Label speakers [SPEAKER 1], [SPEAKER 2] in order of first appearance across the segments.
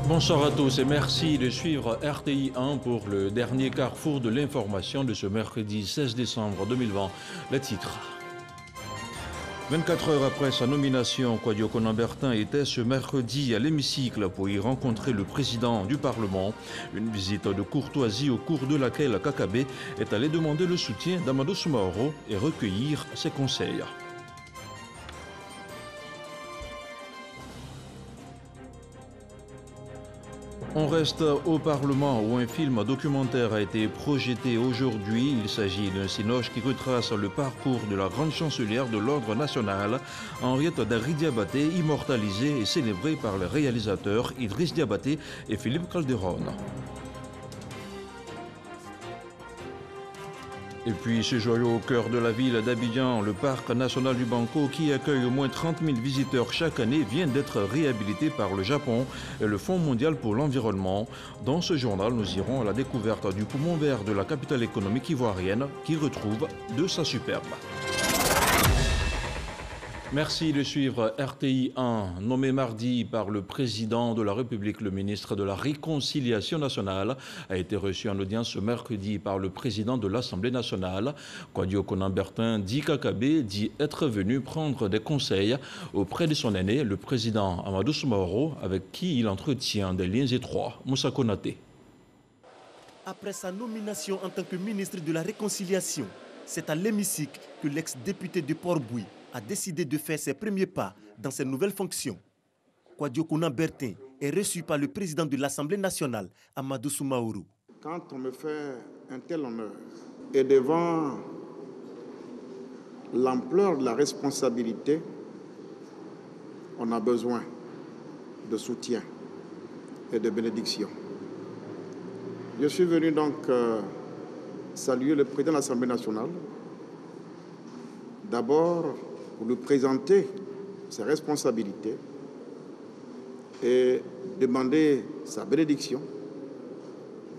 [SPEAKER 1] Bonsoir à tous et merci de suivre RTI 1 pour le dernier carrefour de l'information de ce mercredi 16 décembre 2020. Les titres. 24 heures après sa nomination, Kwadwo Konan-Bertin était ce mercredi à l'hémicycle pour y rencontrer le président du Parlement. Une visite de courtoisie au cours de laquelle Kakabe est allé demander le soutien d'Amadou Soumaoro et recueillir ses conseils. On reste au Parlement où un film documentaire a été projeté aujourd'hui. Il s'agit d'un cinoche qui retrace le parcours de la grande chancelière de l'Ordre national, Henriette Dagri Diabaté, immortalisée et célébrée par les réalisateurs Idriss Diabaté et Philippe Calderón. Et puis ce joyau au cœur de la ville d'Abidjan, le parc national du Banco, qui accueille au moins 30 000 visiteurs chaque année, vient d'être réhabilité par le Japon et le Fonds mondial pour l'environnement. Dans ce journal, nous irons à la découverte du poumon vert de la capitale économique ivoirienne qui retrouve de sa superbe. Merci de suivre RTI 1. Nommé mardi par le président de la République, le ministre de la Réconciliation nationale a été reçu en audience ce mercredi par le président de l'Assemblée nationale. Kwadwo Konan-Bertin dit Kakabe dit être venu prendre des conseils auprès de son aîné, le président Amadou Soumaoro, avec qui il entretient des liens étroits. Moussa Konaté.
[SPEAKER 2] Après sa nomination en tant que ministre de la Réconciliation, c'est à l'hémicycle que l'ex-député de Port-Bouilly a décidé de faire ses premiers pas dans ses nouvelles fonctions. Kwadwo Konan-Bertin est reçu par le président de l'Assemblée nationale, Amadou Soumaoro.
[SPEAKER 3] Quand on me fait un tel honneur et devant l'ampleur de la responsabilité, on a besoin de soutien et de bénédiction. Je suis venu donc saluer le président de l'Assemblée nationale, d'abord pour lui présenter ses responsabilités et demander sa bénédiction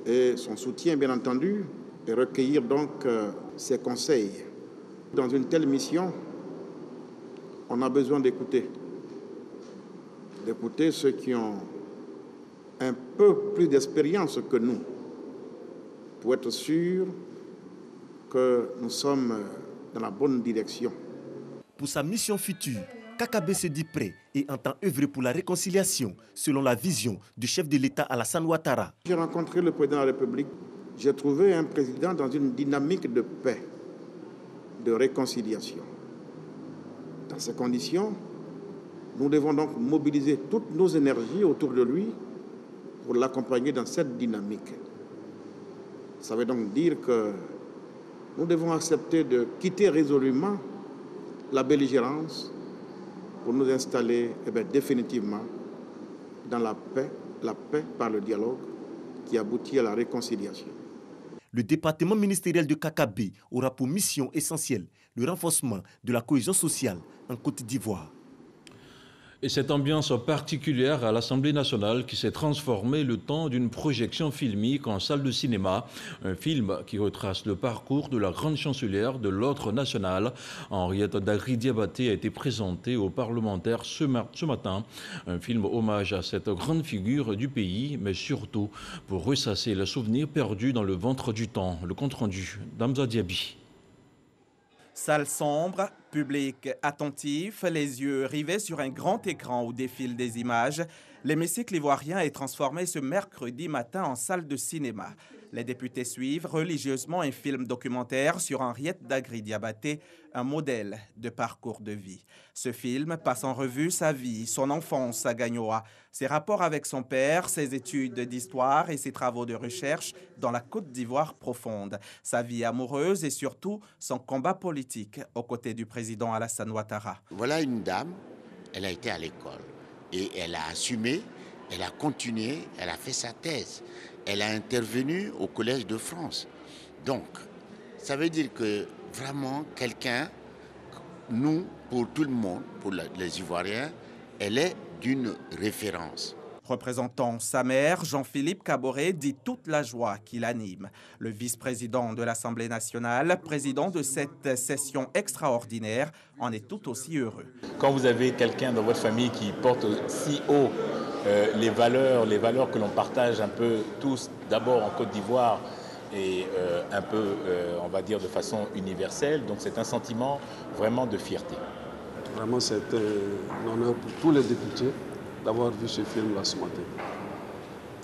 [SPEAKER 3] et son soutien, bien entendu, et recueillir donc ses conseils. Dans une telle mission, on a besoin d'écouter ceux qui ont un peu plus d'expérience que nous, pour être sûr que nous sommes dans la bonne direction.
[SPEAKER 2] Pour sa mission future, Kakabe se dit prêt et entend œuvrer pour la réconciliation, selon la vision du chef de l'État Alassane Ouattara.
[SPEAKER 3] J'ai rencontré le président de la République. J'ai trouvé un président dans une dynamique de paix, de réconciliation. Dans ces conditions, nous devons donc mobiliser toutes nos énergies autour de lui pour l'accompagner dans cette dynamique. Ça veut donc dire que nous devons accepter de quitter résolument la belligérance pour nous installer définitivement dans la paix par le dialogue qui aboutit à la réconciliation.
[SPEAKER 2] Le département ministériel de Kakabe aura pour mission essentielle le renforcement de la cohésion sociale en Côte d'Ivoire.
[SPEAKER 1] Et cette ambiance particulière à l'Assemblée nationale qui s'est transformée le temps d'une projection filmique en salle de cinéma. Un film qui retrace le parcours de la grande chancelière de l'Ordre national. Henriette Dagri Diabaté a été présenté aux parlementaires ce matin. Un film hommage à cette grande figure du pays, mais surtout pour ressasser les souvenirs perdus dans le ventre du temps. Le compte-rendu d'Hamza Diaby.
[SPEAKER 4] Salle sombre, public attentif, les yeux rivés sur un grand écran où défilent des images, l'hémicycle ivoirien est transformé ce mercredi matin en salle de cinéma. Les députés suivent religieusement un film documentaire sur Henriette Dagri Diabaté, un modèle de parcours de vie. Ce film passe en revue sa vie, son enfance à Gagnoa, ses rapports avec son père, ses études d'histoire et ses travaux de recherche dans la Côte d'Ivoire profonde, sa vie amoureuse et surtout son combat politique aux côtés du président Alassane Ouattara.
[SPEAKER 5] Voilà une dame, elle a été à l'école et elle a assumé, elle a continué, elle a fait sa thèse. Elle a intervenu au Collège de France. Donc, ça veut dire que vraiment, quelqu'un, nous, pour tout le monde, pour les Ivoiriens, elle est d'une référence.
[SPEAKER 4] Représentant sa mère, Jean-Philippe Kaboré dit toute la joie qui l'anime. Le vice-président de l'Assemblée nationale, président de cette session extraordinaire, en est tout aussi heureux.
[SPEAKER 6] Quand vous avez quelqu'un dans votre famille qui porte si haut les valeurs que l'on partage un peu tous, d'abord en Côte d'Ivoire et un peu, on va dire, de façon universelle. Donc c'est un sentiment vraiment de fierté.
[SPEAKER 7] Vraiment, c'est un honneur pour tous les députés d'avoir vu ce film-là ce matin.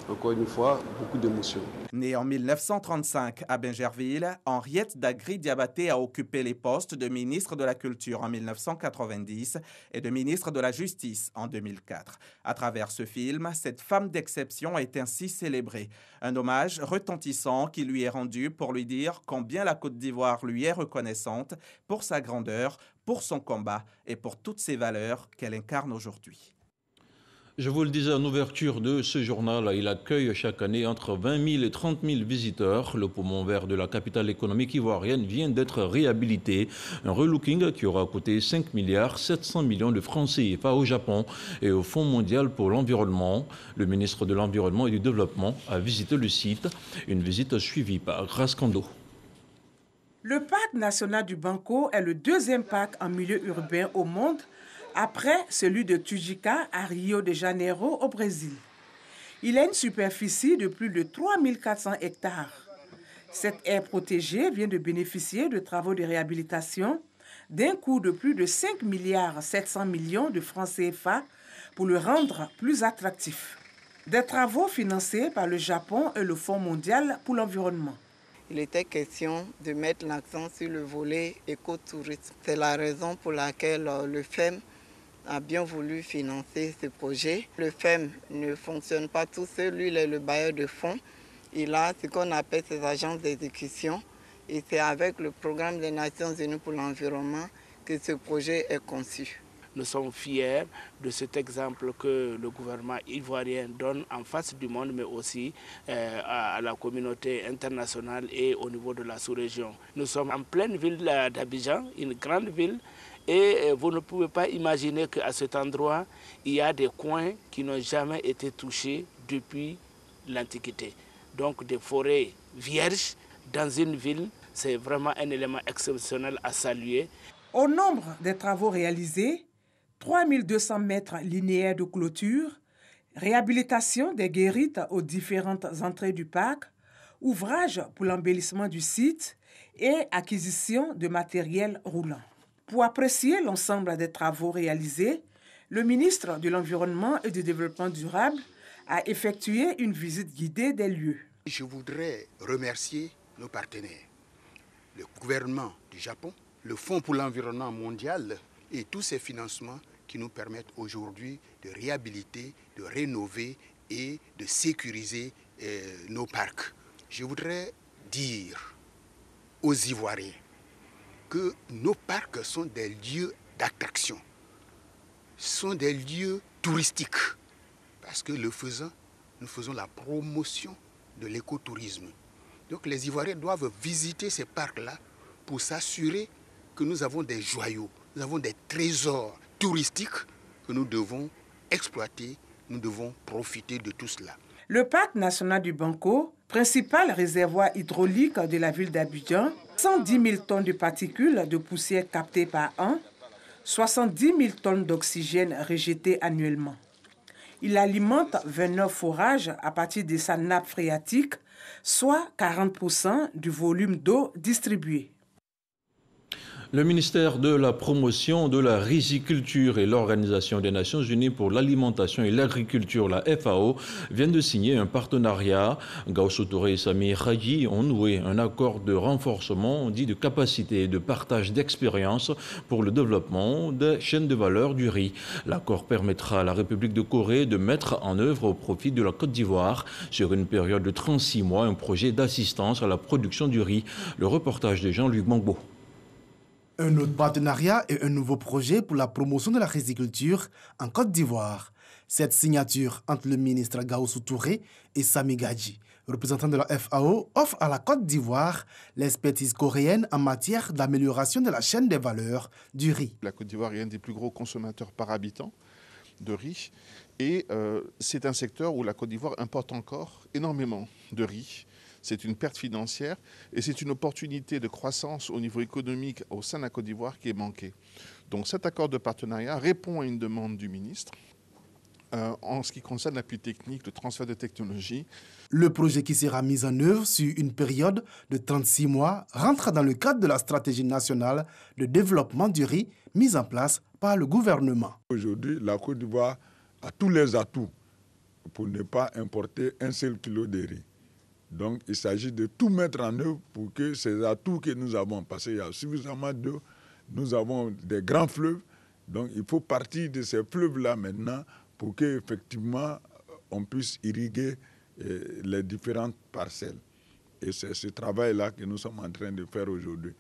[SPEAKER 7] Encore une fois, beaucoup d'émotions.
[SPEAKER 4] Née en 1935 à Bingerville, Henriette Dagri-Diabaté a occupé les postes de ministre de la Culture en 1990 et de ministre de la Justice en 2004. À travers ce film, cette femme d'exception est ainsi célébrée. Un hommage retentissant qui lui est rendu pour lui dire combien la Côte d'Ivoire lui est reconnaissante pour sa grandeur, pour son combat et pour toutes ces valeurs qu'elle incarne aujourd'hui.
[SPEAKER 1] Je vous le disais en ouverture de ce journal, il accueille chaque année entre 20 000 et 30 000 visiteurs. Le poumon vert de la capitale économique ivoirienne vient d'être réhabilité. Un relooking qui aura coûté 5 milliards 700 millions de francs CFA au Japon et au Fonds mondial pour l'environnement. Le ministre de l'Environnement et du Développement a visité le site. Une visite suivie par Graskando.
[SPEAKER 8] Le parc national du Banco est le deuxième parc en milieu urbain au monde, après celui de Tujica à Rio de Janeiro au Brésil. Il a une superficie de plus de 3400 hectares. Cette aire protégée vient de bénéficier de travaux de réhabilitation d'un coût de plus de 5 milliards 700 millions de francs CFA pour le rendre plus attractif. Des travaux financés par le Japon et le Fonds mondial pour l'environnement.
[SPEAKER 9] Il était question de mettre l'accent sur le volet écotourisme. C'est la raison pour laquelle le FEM a bien voulu financer ce projet. Le FEM ne fonctionne pas tout seul, lui il est le bailleur de fonds. Il a ce qu'on appelle ses agences d'exécution et c'est avec le programme des Nations Unies pour l'environnement que ce projet est conçu.
[SPEAKER 10] Nous sommes fiers de cet exemple que le gouvernement ivoirien donne en face du monde, mais aussi à la communauté internationale et au niveau de la sous-région. Nous sommes en pleine ville d'Abidjan, une grande ville, et vous ne pouvez pas imaginer qu'à cet endroit, il y a des coins qui n'ont jamais été touchés depuis l'Antiquité. Donc des forêts vierges dans une ville, c'est vraiment un élément exceptionnel à saluer.
[SPEAKER 8] Au nombre des travaux réalisés, 3200 mètres linéaires de clôture, réhabilitation des guérites aux différentes entrées du parc, ouvrages pour l'embellissement du site et acquisition de matériel roulant. Pour apprécier l'ensemble des travaux réalisés, le ministre de l'Environnement et du Développement durable a effectué une visite guidée des lieux.
[SPEAKER 11] Je voudrais remercier nos partenaires, le gouvernement du Japon, le Fonds pour l'environnement mondial et tous ces financements qui nous permettent aujourd'hui de réhabiliter, de rénover et de sécuriser nos parcs. Je voudrais dire aux Ivoiriens que nos parcs sont des lieux d'attraction, sont des lieux touristiques, parce que le faisant, nous faisons la promotion de l'écotourisme. Donc les Ivoiriens doivent visiter ces parcs-là pour s'assurer que nous avons des joyaux, nous avons des trésors touristiques que nous devons exploiter, nous devons profiter de tout cela.
[SPEAKER 8] Le parc national du Banco, principal réservoir hydraulique de la ville d'Abidjan, 110 000 tonnes de particules de poussière captées par an, 70 000 tonnes d'oxygène rejetées annuellement. Il alimente 29 forages à partir de sa nappe phréatique, soit 40% du volume d'eau distribué.
[SPEAKER 1] Le ministère de la Promotion de la Riziculture et l'Organisation des Nations Unies pour l'Alimentation et l'Agriculture, la FAO, viennent de signer un partenariat. Gaoussou Touré et Sami Khadji ont noué un accord de renforcement, dit de capacité et de partage d'expérience pour le développement des chaînes de valeur du riz. L'accord permettra à la République de Corée de mettre en œuvre au profit de la Côte d'Ivoire, sur une période de 36 mois, un projet d'assistance à la production du riz. Le reportage de Jean-Luc Mangbo.
[SPEAKER 12] Un autre partenariat et un nouveau projet pour la promotion de la riziculture en Côte d'Ivoire. Cette signature entre le ministre Gaoussou Touré et Sami Khadji, représentant de la FAO, offre à la Côte d'Ivoire l'expertise coréenne en matière d'amélioration de la chaîne des valeurs du riz.
[SPEAKER 13] La Côte d'Ivoire est un des plus gros consommateurs par habitant de riz et c'est un secteur où la Côte d'Ivoire importe encore énormément de riz. C'est une perte financière et c'est une opportunité de croissance au niveau économique au sein de la Côte d'Ivoire qui est manquée. Donc cet accord de partenariat répond à une demande du ministre en ce qui concerne l'appui technique, le transfert de technologie.
[SPEAKER 12] Le projet qui sera mis en œuvre sur une période de 36 mois rentre dans le cadre de la stratégie nationale de développement du riz mise en place par le gouvernement.
[SPEAKER 14] Aujourd'hui, la Côte d'Ivoire a tous les atouts pour ne pas importer un seul kilo de riz. Donc, il s'agit de tout mettre en œuvre pour que ces atouts que nous avons, parce qu'il y a suffisamment d'eau, nous avons des grands fleuves, donc il faut partir de ces fleuves-là maintenant pour qu'effectivement on puisse irriguer les différentes parcelles. Et c'est ce travail-là que nous sommes en train de faire aujourd'hui.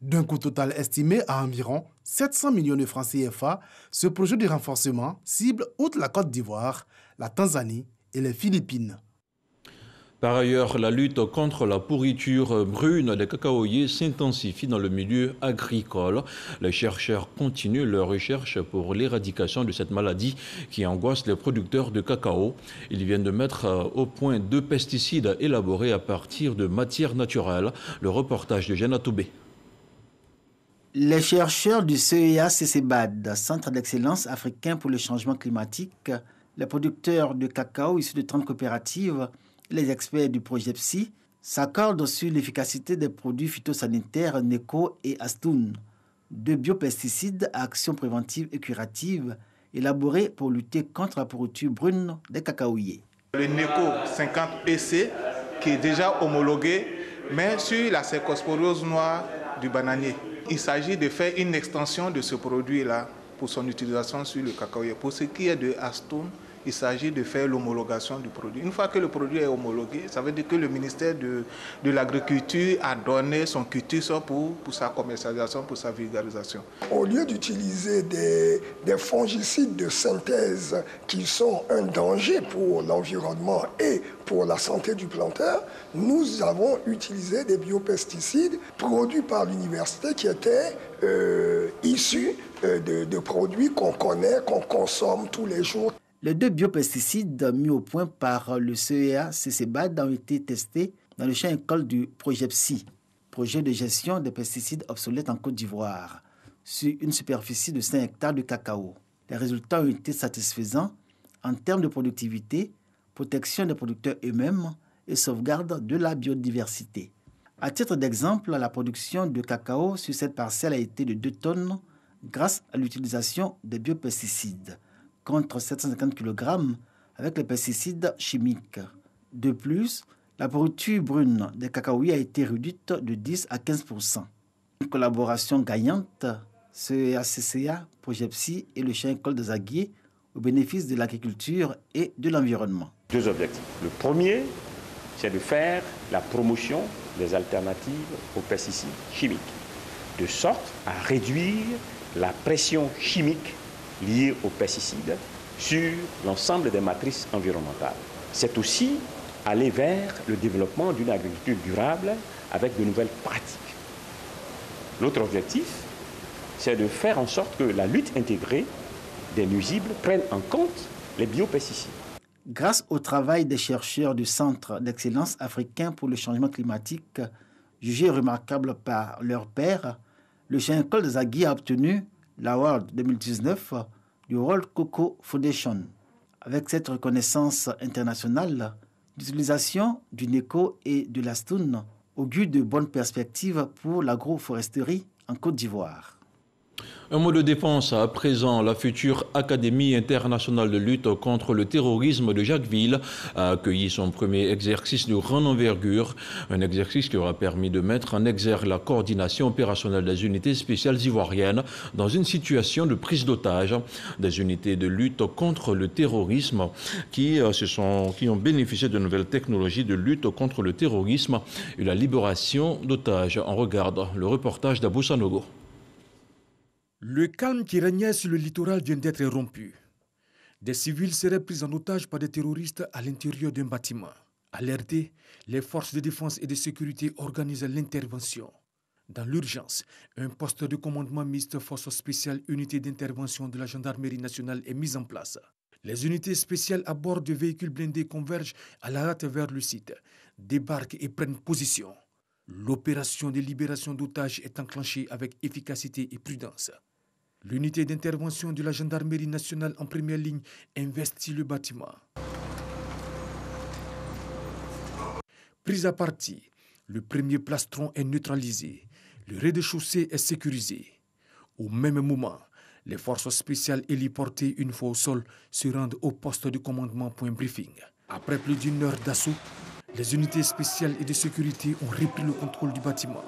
[SPEAKER 12] D'un coût total estimé à environ 700 millions de francs CFA, ce projet de renforcement cible outre la Côte d'Ivoire, la Tanzanie et les Philippines.
[SPEAKER 1] Par ailleurs, la lutte contre la pourriture brune des cacaoyers s'intensifie dans le milieu agricole. Les chercheurs continuent leurs recherches pour l'éradication de cette maladie qui angoisse les producteurs de cacao. Ils viennent de mettre au point 2 pesticides élaborés à partir de matières naturelles. Le reportage de Jeanne Toubé.
[SPEAKER 15] Les chercheurs du CEA-CCBAD, Centre d'excellence africain pour le changement climatique, les producteurs de cacao issus de 30 coopératives, les experts du projet PSI s'accordent sur l'efficacité des produits phytosanitaires NECO et Astoun, 2 biopesticides à action préventive et curative élaborés pour lutter contre la pourriture brune des cacaoyers.
[SPEAKER 16] Le NECO 50 EC qui est déjà homologué, mais sur la cercosporiose noire du bananier. Il s'agit de faire une extension de ce produit-là pour son utilisation sur le cacaoyer. Pour ce qui est de Astoun, il s'agit de faire l'homologation du produit. Une fois que le produit est homologué, ça veut dire que le ministère de l'Agriculture a donné son quitus pour sa commercialisation, pour sa vulgarisation.
[SPEAKER 17] Au lieu d'utiliser des fongicides de synthèse qui sont un danger pour l'environnement et pour la santé du planteur, nous avons utilisé des biopesticides produits par l'université qui étaient issus de produits qu'on connaît, qu'on consomme tous les jours.
[SPEAKER 15] Les 2 biopesticides mis au point par le CEA-CCBAD ont été testés dans le champ école du projet PSI, projet de gestion des pesticides obsolètes en Côte d'Ivoire, sur une superficie de 5 hectares de cacao. Les résultats ont été satisfaisants en termes de productivité, protection des producteurs eux-mêmes et sauvegarde de la biodiversité. À titre d'exemple, la production de cacao sur cette parcelle a été de 2 tonnes grâce à l'utilisation des biopesticides, contre 750 kg avec les pesticides chimiques. De plus, la pourriture brune des cacaoyers a été réduite de 10 à 15%. Une collaboration gagnante, CEA-CCA, Projet PSI et le champ école des Aguiers au bénéfice de l'agriculture et de l'environnement.
[SPEAKER 18] 2 objectifs. Le premier, c'est de faire la promotion des alternatives aux pesticides chimiques, de sorte à réduire la pression chimique liées aux pesticides sur l'ensemble des matrices environnementales. C'est aussi aller vers le développement d'une agriculture durable avec de nouvelles pratiques. L'autre objectif, c'est de faire en sorte que la lutte intégrée des nuisibles prenne en compte les biopesticides.
[SPEAKER 15] Grâce au travail des chercheurs du Centre d'excellence africain pour le changement climatique, jugé remarquable par leurs pairs, le champ école des Aguiers a obtenu l'Award 2019 du World Cocoa Foundation. Avec cette reconnaissance internationale, l'utilisation du NECO et de l'Astoun augure de bonnes perspectives pour l'agroforesterie en Côte d'Ivoire.
[SPEAKER 1] Un mot de défense à présent. La future Académie internationale de lutte contre le terrorisme de Jacquesville a accueilli son premier exercice de grande envergure. Un exercice qui aura permis de mettre en exergue la coordination opérationnelle des unités spéciales ivoiriennes dans une situation de prise d'otage. Des unités de lutte contre le terrorisme qui ont bénéficié de nouvelles technologies de lutte contre le terrorisme et la libération d'otages. On regarde le reportage d'Abou Sanogo.
[SPEAKER 19] Le calme qui régnait sur le littoral vient d'être rompu. Des civils seraient pris en otage par des terroristes à l'intérieur d'un bâtiment. Alertés, les forces de défense et de sécurité organisent l'intervention. Dans l'urgence, un poste de commandement mixte force spéciale unité d'intervention de la gendarmerie nationale est mis en place. Les unités spéciales à bord de véhicules blindés convergent à la hâte vers le site, débarquent et prennent position. L'opération de libération d'otages est enclenchée avec efficacité et prudence. L'unité d'intervention de la gendarmerie nationale en première ligne investit le bâtiment. Pris à partie, le premier plastron est neutralisé. Le rez-de-chaussée est sécurisé. Au même moment, les forces spéciales héliportées une fois au sol se rendent au poste de commandement point briefing. Après plus d'une heure d'assaut, les unités spéciales et de sécurité ont repris le contrôle du bâtiment.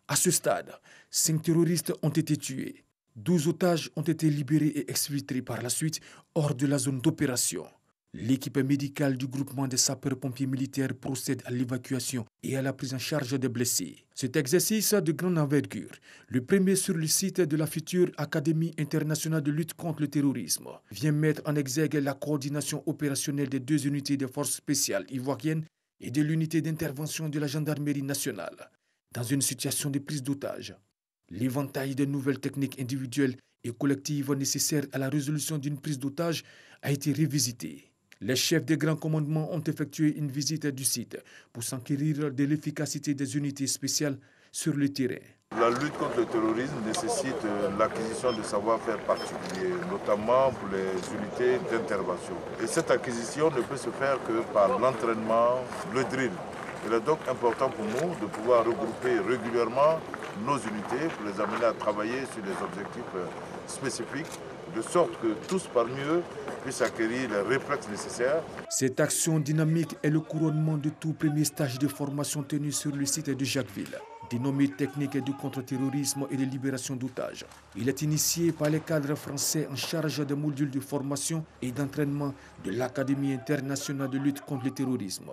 [SPEAKER 19] À ce stade, 5 terroristes ont été tués. 12 otages ont été libérés et exfiltrés par la suite hors de la zone d'opération. L'équipe médicale du groupement des sapeurs-pompiers militaires procède à l'évacuation et à la prise en charge des blessés. Cet exercice de grande envergure, le premier sur le site de la future Académie internationale de lutte contre le terrorisme, vient mettre en exergue la coordination opérationnelle des 2 unités des forces spéciales ivoiriennes et de l'unité d'intervention de la gendarmerie nationale dans une situation de prise d'otage. L'éventail de nouvelles techniques individuelles et collectives nécessaires à la résolution d'une prise d'otage a été revisité. Les chefs des grands commandements ont effectué une visite du site pour s'enquérir de l'efficacité des unités spéciales sur le terrain.
[SPEAKER 20] La lutte contre le terrorisme nécessite l'acquisition de savoir-faire particuliers, notamment pour les unités d'intervention. Et cette acquisition ne peut se faire que par l'entraînement, le drill. Il est donc important pour nous de pouvoir regrouper régulièrement nos unités pour les amener à travailler sur des objectifs spécifiques, de sorte que tous parmi eux puissent acquérir les réflexes nécessaires.
[SPEAKER 19] Cette action dynamique est le couronnement de tout premier stage de formation tenu sur le site de Jacquesville, dénommé technique du contre-terrorisme et de libération d'otages. Il est initié par les cadres français en charge des modules de formation et d'entraînement de l'Académie internationale de lutte contre le terrorisme.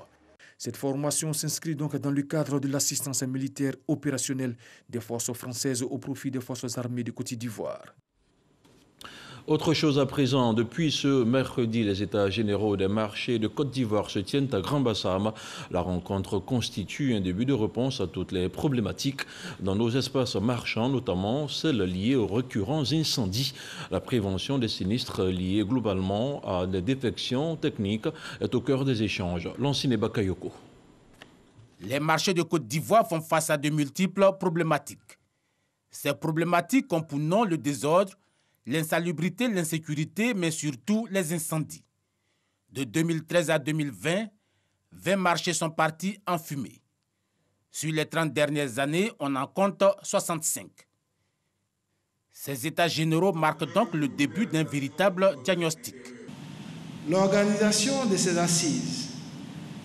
[SPEAKER 19] Cette formation s'inscrit donc dans le cadre de l'assistance militaire opérationnelle des forces françaises au profit des forces armées de Côte d'Ivoire.
[SPEAKER 1] Autre chose à présent, depuis ce mercredi, les États généraux des marchés de Côte d'Ivoire se tiennent à Grand-Bassam. La rencontre constitue un début de réponse à toutes les problématiques dans nos espaces marchands, notamment celles liées aux récurrents incendies. La prévention des sinistres liés globalement à des défections techniques est au cœur des échanges. Lancine Bakayoko.
[SPEAKER 21] Les marchés de Côte d'Ivoire font face à de multiples problématiques. Ces problématiques ont pour nom le désordre, l'insalubrité, l'insécurité, mais surtout les incendies. De 2013 à 2020, 20 marchés sont partis en fumée. Sur les 30 dernières années, on en compte 65. Ces états généraux marquent donc le début d'un véritable diagnostic.
[SPEAKER 22] L'organisation de ces assises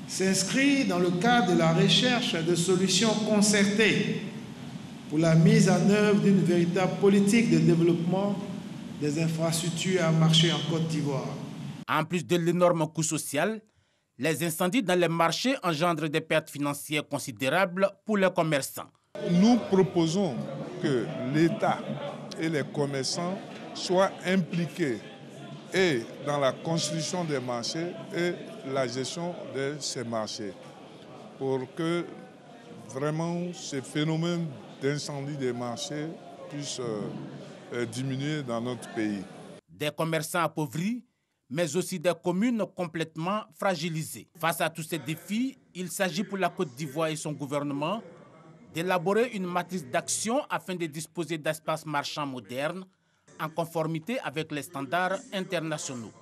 [SPEAKER 22] s'inscrit dans le cadre de la recherche de solutions concertées pour la mise en œuvre d'une véritable politique de développement des infrastructures à marché en Côte d'Ivoire.
[SPEAKER 21] En plus de l'énorme coût social, les incendies dans les marchés engendrent des pertes financières considérables pour les commerçants.
[SPEAKER 23] Nous proposons que l'État et les commerçants soient impliqués et dans la construction des marchés et la gestion de ces marchés pour que vraiment ces phénomènes d'incendie des marchés puissent diminuer dans notre pays.
[SPEAKER 21] Des commerçants appauvris, mais aussi des communes complètement fragilisées. Face à tous ces défis, il s'agit pour la Côte d'Ivoire et son gouvernement d'élaborer une matrice d'action afin de disposer d'espaces marchands modernes en conformité avec les standards internationaux.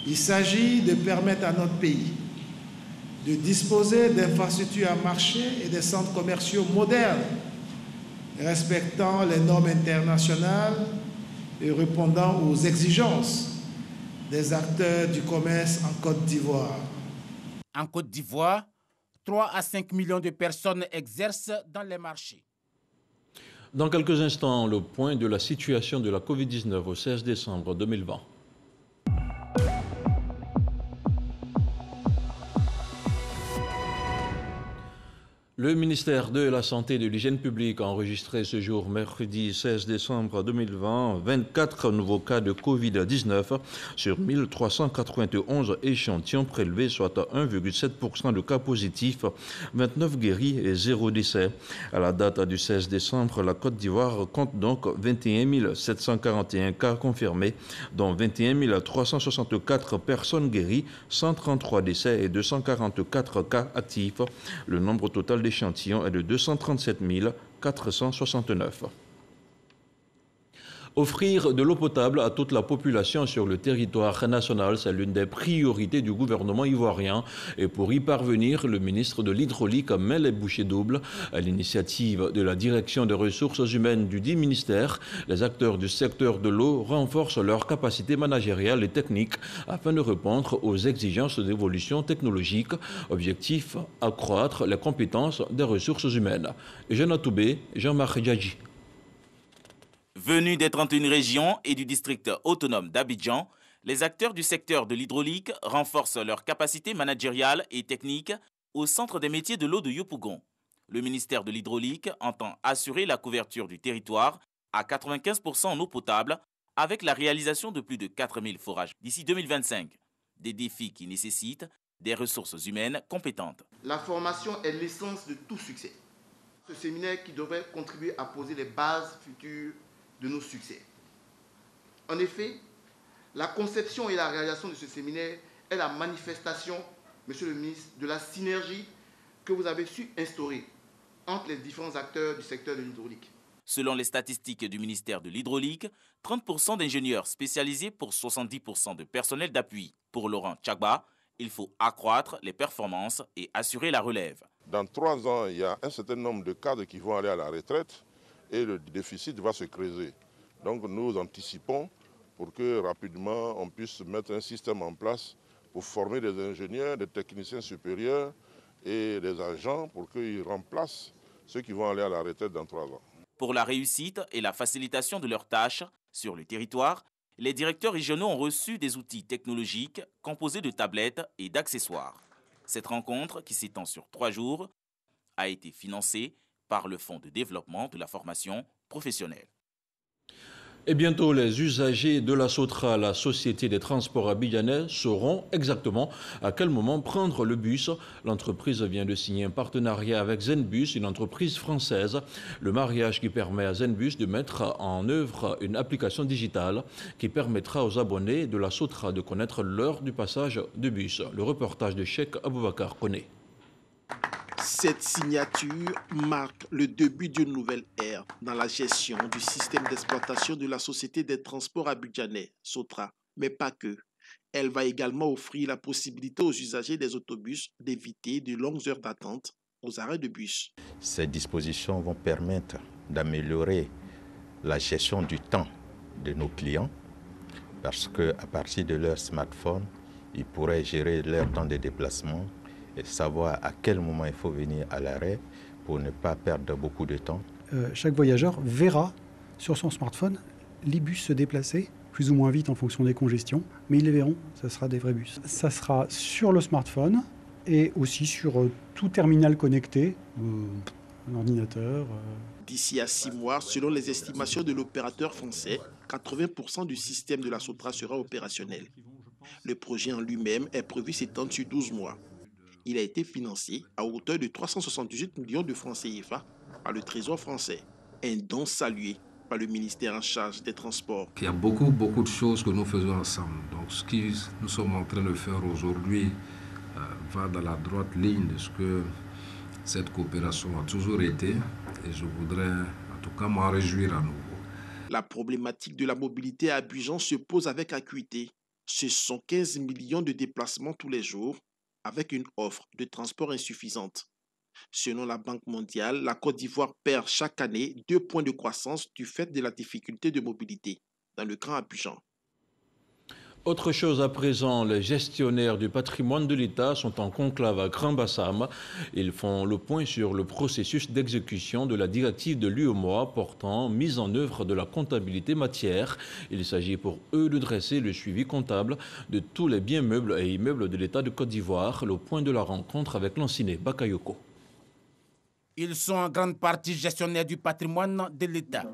[SPEAKER 22] Il s'agit de permettre à notre pays de disposer d'infrastructures à marché et des centres commerciaux modernes, respectant les normes internationales et répondant aux exigences des acteurs du commerce en Côte d'Ivoire.
[SPEAKER 21] En Côte d'Ivoire, 3 à 5 millions de personnes exercent dans les marchés.
[SPEAKER 1] Dans quelques instants, le point de la situation de la Covid-19 au 16 décembre 2020. Le ministère de la Santé et de l'Hygiène publique a enregistré ce jour, mercredi 16 décembre 2020, 24 nouveaux cas de Covid-19 sur 1391 échantillons prélevés, soit 1,7% de cas positifs, 29 guéris et 0 décès. À la date du 16 décembre, la Côte d'Ivoire compte donc 21 741 cas confirmés, dont 21 364 personnes guéries, 133 décès et 244 cas actifs. Le nombre total d'échantillons est de 237 469. Offrir de l'eau potable à toute la population sur le territoire national, c'est l'une des priorités du gouvernement ivoirien. Et pour y parvenir, le ministre de l'Hydraulique met les bouchées doubles. À l'initiative de la Direction des ressources humaines du dit ministère, les acteurs du secteur de l'eau renforcent leurs capacités managériales et techniques afin de répondre aux exigences d'évolution technologique. Objectif, accroître les compétences des ressources humaines. Jean Toubé, Jean-Marc Djadji.
[SPEAKER 2] Venus des 31 régions et du district autonome d'Abidjan, les acteurs du secteur de l'hydraulique renforcent leurs capacités managériales et techniques au centre des métiers de l'eau de Yopougon. Le ministère de l'Hydraulique entend assurer la couverture du territoire à 95% en eau potable avec la réalisation de plus de 4000 forages d'ici 2025. Des défis qui nécessitent des ressources humaines compétentes.
[SPEAKER 3] La formation est l'essence de tout succès. Ce séminaire qui devrait contribuer à poser les bases futures de nos succès. En effet, la conception et la réalisation de ce séminaire est la manifestation, Monsieur le ministre, de la synergie que vous avez su instaurer entre les différents acteurs du secteur de l'hydraulique.
[SPEAKER 2] Selon les statistiques du ministère de l'Hydraulique, 30% d'ingénieurs spécialisés pour 70% de personnel d'appui. Pour Laurent Tchagba, il faut accroître les performances et assurer la relève.
[SPEAKER 20] Dans 3 ans, il y a un certain nombre de cadres qui vont aller à la retraite et le déficit va se creuser. Donc nous anticipons pour que rapidement on puisse mettre un système en place pour former des ingénieurs, des techniciens supérieurs et des agents pour qu'ils remplacent ceux qui vont aller à la retraite dans 3 ans.
[SPEAKER 2] Pour la réussite et la facilitation de leurs tâches sur le territoire, les directeurs régionaux ont reçu des outils technologiques composés de tablettes et d'accessoires. Cette rencontre, qui s'étend sur 3 jours, a été financée par le Fonds de développement de la formation professionnelle.
[SPEAKER 1] Et bientôt, les usagers de la Sotra, la Société des transports abidjanais, sauront exactement à quel moment prendre le bus. L'entreprise vient de signer un partenariat avec Zenbus, une entreprise française. Le mariage qui permet à Zenbus de mettre en œuvre une application digitale qui permettra aux abonnés de la Sotra de connaître l'heure du passage de bus. Le reportage de Cheikh Aboubakar connaît.
[SPEAKER 5] Cette signature marque le début d'une nouvelle ère dans la gestion du système d'exploitation de la Société des transports abidjanais, Sotra. Mais pas que. Elle va également offrir la possibilité aux usagers des autobus d'éviter de longues heures d'attente aux arrêts de bus.
[SPEAKER 24] Ces dispositions vont permettre d'améliorer la gestion du temps de nos clients parce qu'à partir de leur smartphone, ils pourraient gérer leur temps de déplacement et savoir à quel moment il faut venir à l'arrêt pour ne pas perdre beaucoup de temps.
[SPEAKER 25] Chaque voyageur verra sur son smartphone les bus se déplacer plus ou moins vite en fonction des congestions, mais ils les verront, ça sera des vrais bus. Ça sera sur le smartphone et aussi sur tout terminal connecté, un ordinateur.
[SPEAKER 5] D'ici à 6 mois, selon les estimations de l'opérateur français, 80% du système de la Sotra sera opérationnel. Le projet en lui-même est prévu s'étendre sur 12 mois. Il a été financé à hauteur de 378 millions de francs CFA par le Trésor français. Un don salué par le ministère en charge des Transports.
[SPEAKER 26] Il y a beaucoup de choses que nous faisons ensemble. Donc ce que nous sommes en train de faire aujourd'hui va dans la droite ligne de ce que cette coopération a toujours été. Et je voudrais en tout cas m'en réjouir à nouveau.
[SPEAKER 5] La problématique de la mobilité à Abidjan se pose avec acuité. Ce sont 15 millions de déplacements tous les jours, avec une offre de transport insuffisante. Selon la Banque mondiale, la Côte d'Ivoire perd chaque année 2 points de croissance du fait de la difficulté de mobilité dans le Grand Abidjan.
[SPEAKER 1] Autre chose à présent, les gestionnaires du patrimoine de l'État sont en conclave à Grand Bassam. Ils font le point sur le processus d'exécution de la directive de l'UEMOA portant mise en œuvre de la comptabilité matière. Il s'agit pour eux de dresser le suivi comptable de tous les biens meubles et immeubles de l'État de Côte d'Ivoire. Le point de la rencontre avec Lanciné Bakayoko.
[SPEAKER 21] Ils sont en grande partie gestionnaires du patrimoine de l'État.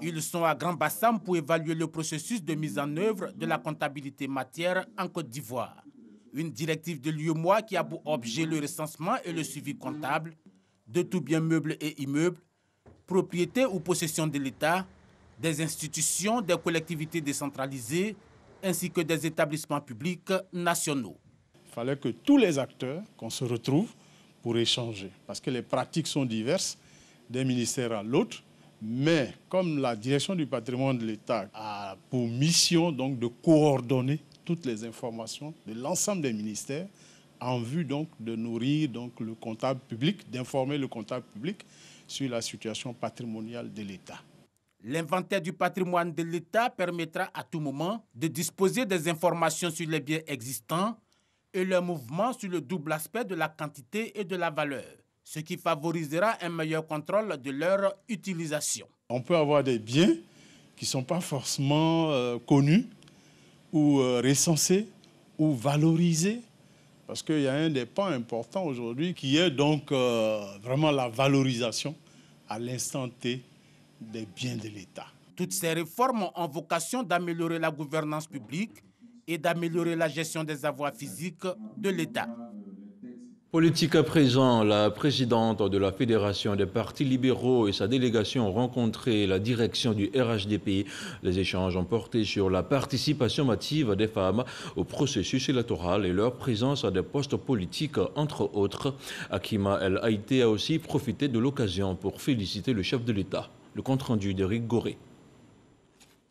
[SPEAKER 21] Ils sont à Grand Bassam pour évaluer le processus de mise en œuvre de la comptabilité matière en Côte d'Ivoire. Une directive de l'UEMOA qui a pour objet le recensement et le suivi comptable de tout bien meuble et immeuble, propriété ou possession de l'État, des institutions, des collectivités décentralisées, ainsi que des établissements publics nationaux.
[SPEAKER 23] Il fallait que tous les acteurs, qu'on se retrouve pour échanger, parce que les pratiques sont diverses d'un ministère à l'autre, mais comme la direction du patrimoine de l'État a pour mission donc de coordonner toutes les informations de l'ensemble des ministères en vue donc de nourrir donc le comptable public, d'informer le comptable public sur la situation patrimoniale de l'État.
[SPEAKER 21] L'inventaire du patrimoine de l'État permettra à tout moment de disposer des informations sur les biens existants et leur mouvement sur le double aspect de la quantité et de la valeur, ce qui favorisera un meilleur contrôle de leur utilisation.
[SPEAKER 23] On peut avoir des biens qui ne sont pas forcément connus ou recensés ou valorisés, parce qu'il y a un des points importants aujourd'hui qui est donc vraiment la valorisation à l'instant T des biens de l'État.
[SPEAKER 21] Toutes ces réformes ont vocation d'améliorer la gouvernance publique et d'améliorer la gestion des avoirs physiques de l'État.
[SPEAKER 1] Politique à présent, la présidente de la Fédération des partis libéraux et sa délégation ont rencontré la direction du RHDP. Les échanges ont porté sur la participation massive des femmes au processus électoral et leur présence à des postes politiques, entre autres. Hakima El Haïté a aussi profité de l'occasion pour féliciter le chef de l'État. Le compte-rendu d'Éric Goré.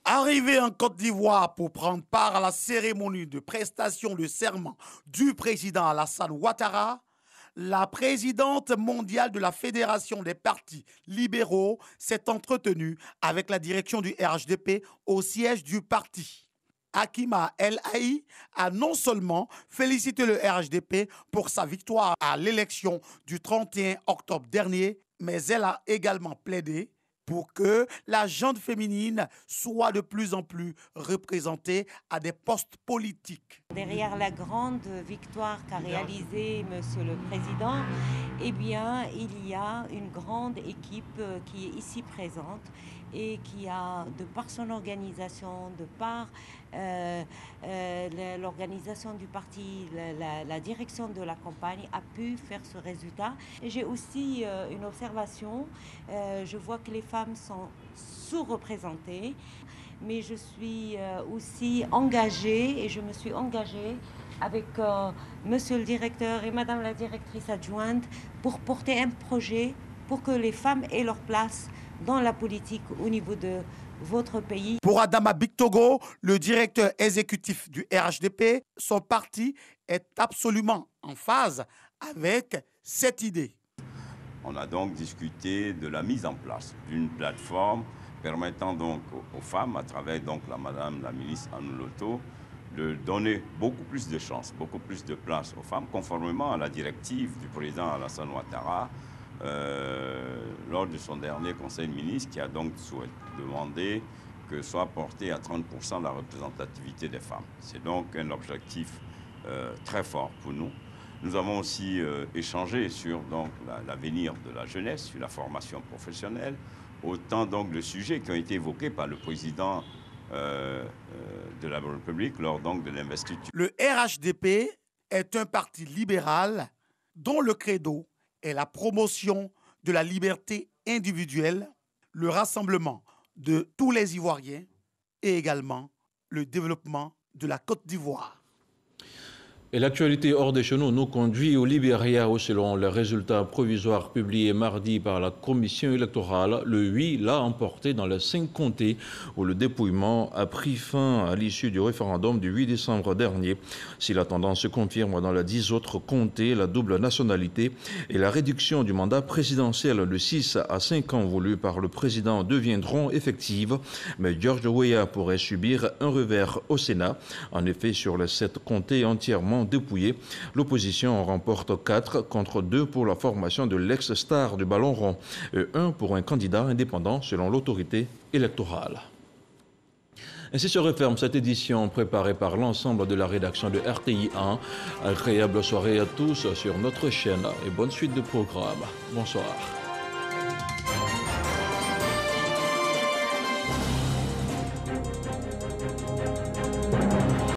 [SPEAKER 4] Arrivé en Côte d'Ivoire pour prendre part à la cérémonie de prestation de serment du président Alassane Ouattara, la présidente mondiale de la Fédération des partis libéraux s'est entretenue avec la direction du RHDP au siège du parti. Hakima El Haï a non seulement félicité le RHDP pour sa victoire à l'élection du 31 octobre dernier, mais elle a également plaidé pour que la gente féminine soit de plus en plus représentée à des postes politiques.
[SPEAKER 6] Derrière la grande victoire qu'a réalisée Monsieur le Président, eh bien, il y a une grande équipe qui est ici présente et qui a, de par son organisation, de par l'organisation du parti, la direction de la campagne a pu faire ce résultat. J'ai aussi une observation, je vois que les femmes sont sous-représentées, mais je suis aussi engagée et je me suis engagée avec monsieur le directeur et madame la directrice adjointe pour porter un projet pour que les femmes aient leur place dans la politique au niveau de votre pays.
[SPEAKER 4] Pour Adama Bictogo, le directeur exécutif du RHDP, son parti est absolument en phase avec cette idée.
[SPEAKER 7] On a donc discuté de la mise en place d'une plateforme permettant donc aux femmes, à travers donc madame la ministre Anouloto, de donner beaucoup plus de chances, beaucoup plus de place aux femmes, conformément à la directive du président Alassane Ouattara, lors de son dernier conseil de ministres, qui a donc demandé que soit portée à 30% la représentativité des femmes. C'est donc un objectif très fort pour nous. Nous avons aussi échangé sur l'avenir de la jeunesse, sur la formation professionnelle, autant donc de sujets qui ont été évoqués par le président de la République lors donc de l'investiture.
[SPEAKER 4] Le RHDP est un parti libéral dont le credo est la promotion de la liberté individuelle, le rassemblement de tous les Ivoiriens et également le développement de la Côte d'Ivoire.
[SPEAKER 1] Et l'actualité hors des chenaux nous conduit au Libéria où, selon les résultats provisoires publiés mardi par la commission électorale, le oui l'a emporté dans les 5 comtés où le dépouillement a pris fin à l'issue du référendum du 8 décembre dernier. Si la tendance se confirme dans les 10 autres comtés, la double nationalité et la réduction du mandat présidentiel de 6 à 5 ans voulu par le président deviendront effectives. Mais George Weah pourrait subir un revers au Sénat. En effet, sur les 7 comtés entièrement dépouillé, l'opposition en remporte 4 contre 2 pour la formation de l'ex-star du ballon rond et 1 pour un candidat indépendant selon l'autorité électorale. Ainsi se referme cette édition préparée par l'ensemble de la rédaction de RTI 1. Agréable soirée à tous sur notre chaîne et bonne suite de programme. Bonsoir.